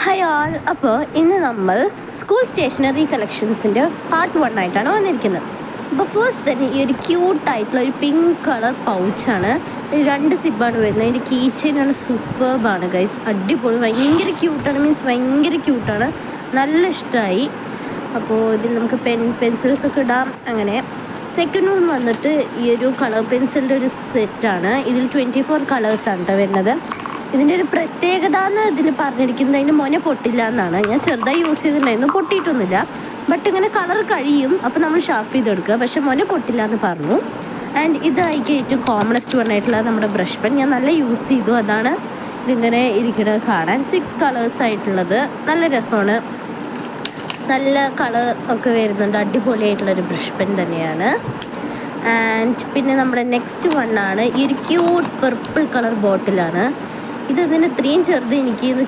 Hi ആൾ. അപ്പോൾ ഇന്ന് നമ്മൾ സ്കൂൾ സ്റ്റേഷനറി കളക്ഷൻസിൻ്റെ പാർട്ട് 1 ആയിട്ടാണ് വന്നിരിക്കുന്നത്. അപ്പോൾ ഫസ്റ്റ് തന്നെ ഈ ഒരു ക്യൂട്ടായിട്ടുള്ള ഒരു പിങ്ക് കളർ പൗച്ചാണ്. 2 സിബാണ് വരുന്നത്. അതിൻ്റെ കീ ചെയിനാണ് സൂപ്പർബാണ് ഗൈസ്, അടിപൊളി, ഭയങ്കര ക്യൂട്ടാണ്. മീൻസ് ഭയങ്കര ക്യൂട്ടാണ്, നല്ല ഇഷ്ടമായി. അപ്പോൾ ഇതിൽ നമുക്ക് പെൻസിൽസൊക്കെ ഇടാം. അങ്ങനെ സെക്കൻഡ് വൺ വന്നിട്ട് ഈ ഒരു കളർ പെൻസിലിൻ്റെ ഒരു സെറ്റാണ്. ഇതിൽ 24 കളേഴ്സാണ് കേട്ടോ വരുന്നത്. ഇതിൻ്റെ ഒരു പ്രത്യേകത എന്ന് ഇതിൽ പറഞ്ഞിരിക്കുന്നത് അതിൻ്റെ മൊന പൊട്ടില്ല എന്നാണ്. ഞാൻ ചെറുതായി യൂസ് ചെയ്തിട്ടുണ്ടായിരുന്നു, പൊട്ടിയിട്ടൊന്നുമില്ല. ബട്ട് ഇങ്ങനെ കളർ കഴിയും, അപ്പോൾ നമ്മൾ ഷാർപ്പ് ചെയ്തെടുക്കുക, പക്ഷേ മൊന പൊട്ടില്ല എന്ന് പറഞ്ഞു. ആൻഡ് ഇതായിരിക്കും ഏറ്റവും കോമണസ്റ്റ് വൺ ആയിട്ടുള്ള നമ്മുടെ ബ്രഷ് പെൻ. ഞാൻ നല്ല യൂസ് ചെയ്തു, അതാണ് ഇതിങ്ങനെ ഇരിക്കുന്നത് കാണാൻ. 6 കളേഴ്സ് ആയിട്ടുള്ളത് നല്ല രസമാണ്, നല്ല കളർ ഒക്കെ വരുന്നുണ്ട്, അടിപൊളിയായിട്ടുള്ളൊരു ബ്രഷ് പെൻ തന്നെയാണ്. ആൻഡ് പിന്നെ നമ്മുടെ നെക്സ്റ്റ് വണ്ണാണ് ഈ ഒരു ക്യൂട്ട് പർപ്പിൾ കളർ ബോട്ടിലാണ്. ഇതെന്തിന് ഇത്രയും ചെറുത് എനിക്ക് എന്ന്